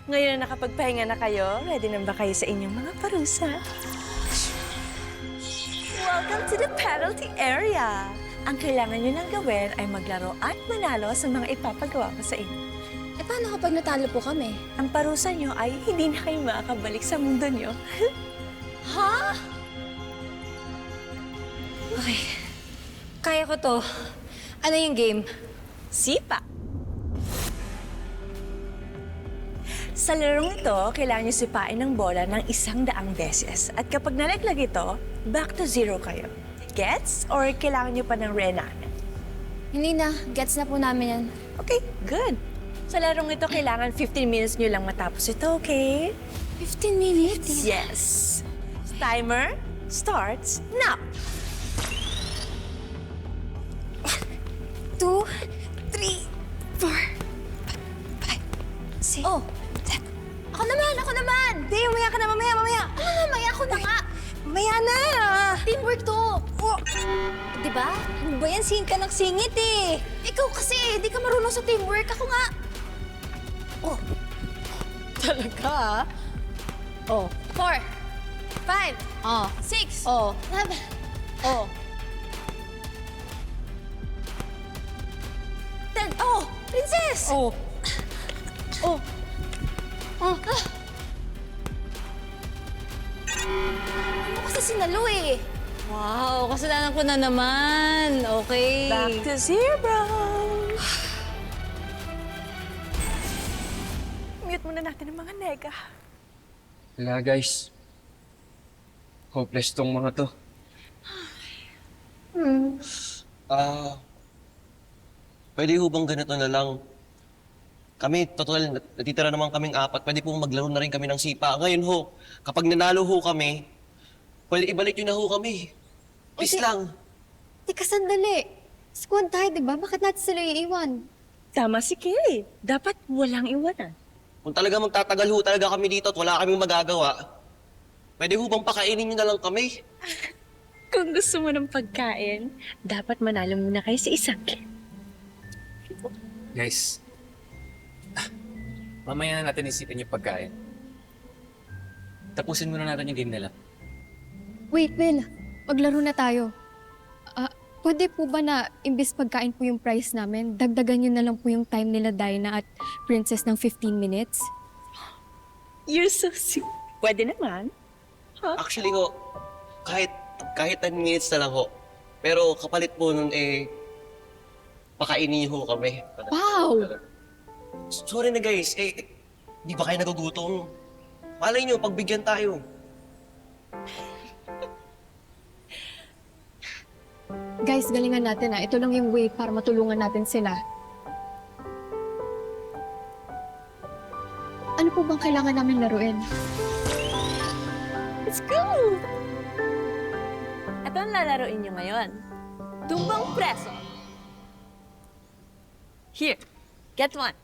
Ngayon na nakapagpahinga na kayo, ready na ba kayo sa inyong mga parusa? Welcome to the penalty area! Ang kailangan nyo nang gawin ay maglaro at manalo sa mga ipapagawa ko sa inyo. Eh, paano kapag natalo po kami? Ang parusa nyo ay hindi na kayo makakabalik sa mundo nyo. Ha? Okay. Kaya ko to. Ano yung game? Sipa! Sa larong ito, kailangan nyo sipain ng bola ng 100 beses. At kapag nalaglag ito, back to 0 kayo. Gets? Or kailangan nyo pa ng reenactment? Hindi na. Gets na po namin yan. Okay, good. Sa larong ito, kailangan 15 minutes nyo lang matapos ito, okay? 15 minutes? Yes. Timer starts now. 2, 3, 4, 5, 6. Oh! Ako naman! Di, mamaya ka na, mamaya. Mamaya ako na nga! Mamaya na! Teamwork to! Oh. Diba? Ano ba yan? Singit ka ng singit eh. Ikaw kasi, di ka marunong sa teamwork. Ako nga. Oh. Talaga? Oh. 4, 5, Oh. 6. Oh. Oh. 10. Oh! Princess! Oh. Oh. Oh. Ah. Ano kasi sinalo eh? Wow, kasalanan ko na naman. Okay. Back to 0. Mute muna natin ang mga nega. Wala guys. Hopeless tong mga to. Pwede ho bang ganito na lang? Kami, total, natitira naman kaming 4. Pwede pong maglaro na rin kami ng sipa. Ngayon ho, kapag nanalo ho kami, pwede ibalik nyo na ho kami. Please lang. Teka, sandali. Squad tayo, di ba? Bakit natin sila iiwan? Tama si Kay. Dapat walang iwanan. Kung talaga magtatagal ho talaga kami dito at wala kaming magagawa, pwede ho bang pakainin nyo na lang kami? Kung gusto mo ng pagkain, dapat manalo muna kayo sa isang game. Guys. Mamaya na natin isipin yung pagkain. Tapusin muna natin yung game nila. Wait, Will. Maglaro na tayo. Pwede po ba na imbis pagkain po yung price namin, dagdagan nyo na lang po yung time nila Dinah at Princess ng 15 minutes? You're so sweet. Pwede naman. Actually ho, kahit 10 minutes na lang ho. Pero kapalit po nun pakainin niyo ho kami. Wow! Sorry na guys, di ba kayo nagugutom? Malay niyo, pagbigyan tayo. Guys, galingan natin Ito lang yung way para matulungan natin sila. Ano po bang kailangan namin laruin? Let's go! Ito ang lalaroin nyo ngayon. Tumbang preso. Here, get one.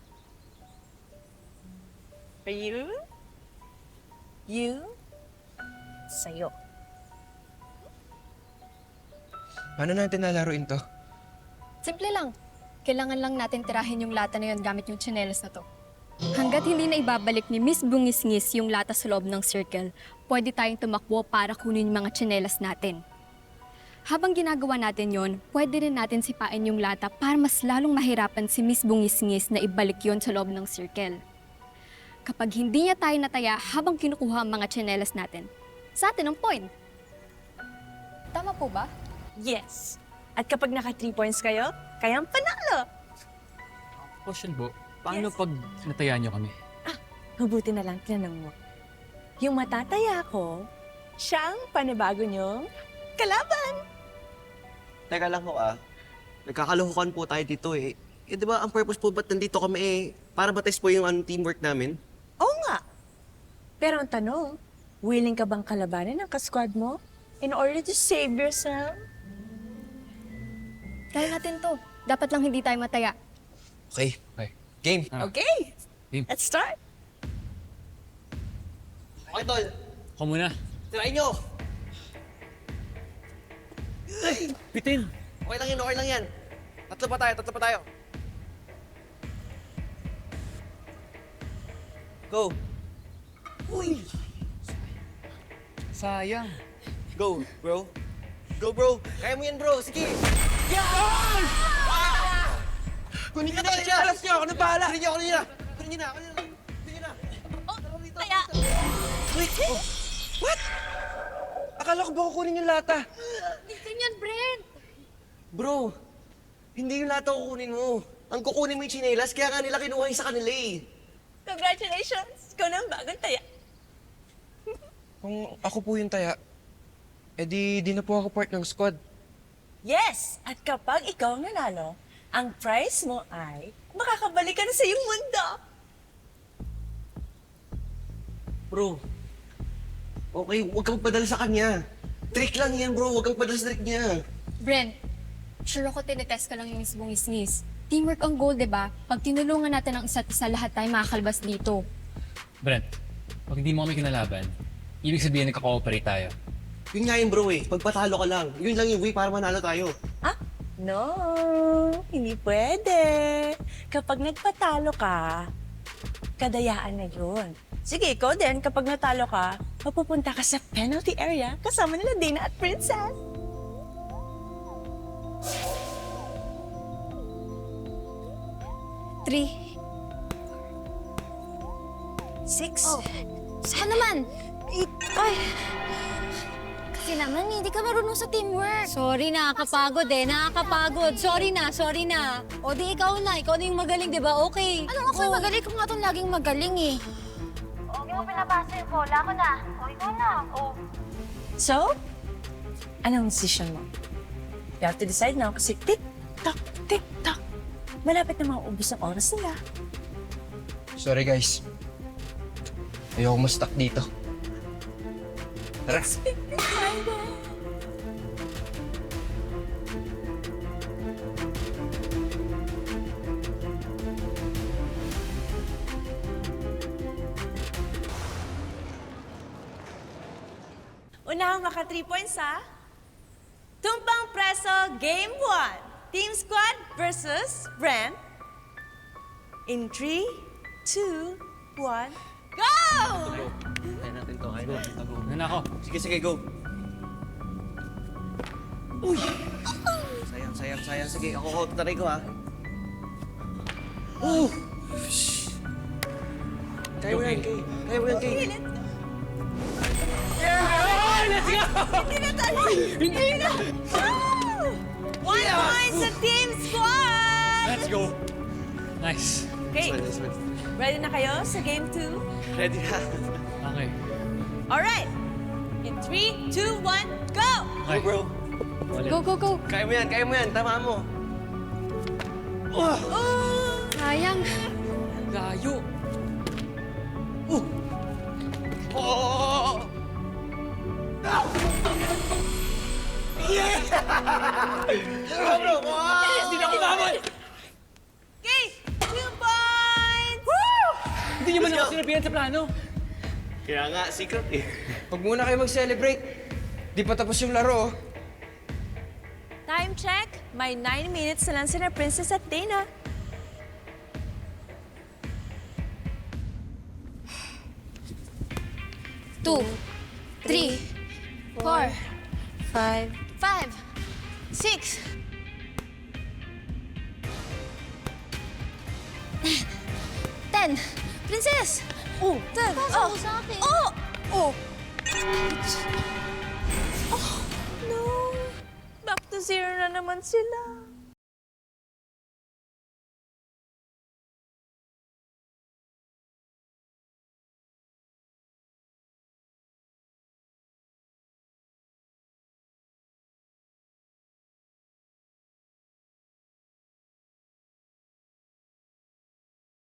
For you, sa'yo. Paano natin nalaruin to? Simple lang. Kailangan lang natin tirahin yung lata na yun gamit yung tsinelas na to. Hanggat hindi na ibabalik ni Miss Bungis-ngis yung lata sa loob ng circle, pwede tayong tumakbo para kunin yung mga tsinelas natin. Habang ginagawa natin yon, pwede rin natin sipain yung lata para mas lalong mahirapan si Miss Bungis-ngis na ibalik yon sa loob ng circle. Kapag hindi niya tayo nataya habang kinukuha ang mga tsinelas natin, sa atin ang point. Tama po ba? Yes. At kapag naka 3 points kayo, kayang panalo. Question po, paano Yes. pag natayaan nyo kami? Mabuti na lang tinanong mo. Yung matataya ko, siyang panibago niyong kalaban. Teka lang ho nagkakaluhukan po tayo dito di ba ang purpose po ba't nandito kami para matest po yung teamwork namin? Oo nga. Pero ang tanong, willing ka bang kalabanin ang kasquad mo in order to save yourself? Kaya natin to. Dapat lang hindi tayo mataya. Okay. Okay. Game. Okay, Game. let's start. Okay, tol. Ako muna. Tirain nyo. Bitin! Okay lang yan. Tatlo pa tayo. Go. Sayang. Go, bro. Go, bro. Kaya mo yan, bro. Sige. Kunin niyo na siya. Alas niyo. Ako na bahala. Kunin niyo, kunin niyo na. Kunin niyo na. Kunin niyo na. Kunin niyo na. Kaya, Wait. Oh. What? Akala ko ba kukunin yung lata? ganyan, Brent. Bro, hindi yung lata kukunin mo. Ang kukunin mo yung tsinelas, kaya nga nila kinuha yung sa kanila eh. Congratulations! Ikaw na ang bagong taya. Kung ako po yung taya, edi di na po ako part ng squad. Yes! At kapag ikaw ang nanalo, ang prize mo ay makakabalik ka na sa iyong mundo. Bro, okay, huwag kang padala sa kanya. Trick lang yan, bro. Huwag kang padala sa trick niya. Brent, sure ako tinetest ka lang yung Miss Bungis-ngis. Teamwork ang goal, di ba? Pag tinulungan natin ang isa't isa, lahat tayo makakalabas dito. Brent, pag hindi mo kami kinalaban, ibig sabihin nagka-cooperate tayo. Yun nga yun, bro eh. Pagpatalo ka lang. Yun lang yung way para manalo tayo. Ah? No, hindi pwede. Kapag nagpatalo ka, kadayaan na yun. Sige, ikaw din, kapag natalo ka, mapupunta ka sa penalty area kasama nila Dana at Princess. Three. 6. Oh, saan naman? Ay, kasi naman, hindi ka marunong sa teamwork. Sorry, nakakapagod eh. Nakakapagod. Sorry na. O di ikaw na yung magaling, di ba? Okay. Ano ako yung magaling? Kung nga itong laging magaling eh. Hindi mo pinapasa yung bola. Ako na. O, ikaw na. O, So, anong decision mo? You have to decide now kasi tick-tock, tick-tock. Malapit na maubos ang oras nila. Sorry guys. Ayoko ma-stuck dito. Tara. Unahang maka 3 points ha? Tumpang Preso Game 1. Team Squad versus Brent. In 3, 2, 1, go! Kaya natin to. Kaya natin to. Go. Ano na ako? Sige, go. Uy! Sayang. Sige, ako taray ko ha. Oh! Kaya mo yan, Kay. Kaya mo yan, Kay. Hindi na! Woo! 1 point sa Team Squad! Let's go! Nice. Okay, This one. ready na kayo sa Game 2? Ready na. Okay. Alright! In 3, 2, 1, go! Go, bro. Ulit. Go. Kaya mo yan. Tama mo. Sayang. Layo. Oh! Yeah! Bro, Hindi na ako mamon! Okay, 2 points! Woo! Hindi niyo man ako sinabihan sa plano. Kaya nga, secret eh. Huwag muna kayo mag-celebrate. Di pa tapos yung laro. Oh. Time check. May 9 minutes na lang sila Princess at Dana. Two, three, 4, 5. 5, 6, 10. Princess! Oh, 10. oh, sa akin. oh, oh. Oh, No. Back to 0 na naman sila.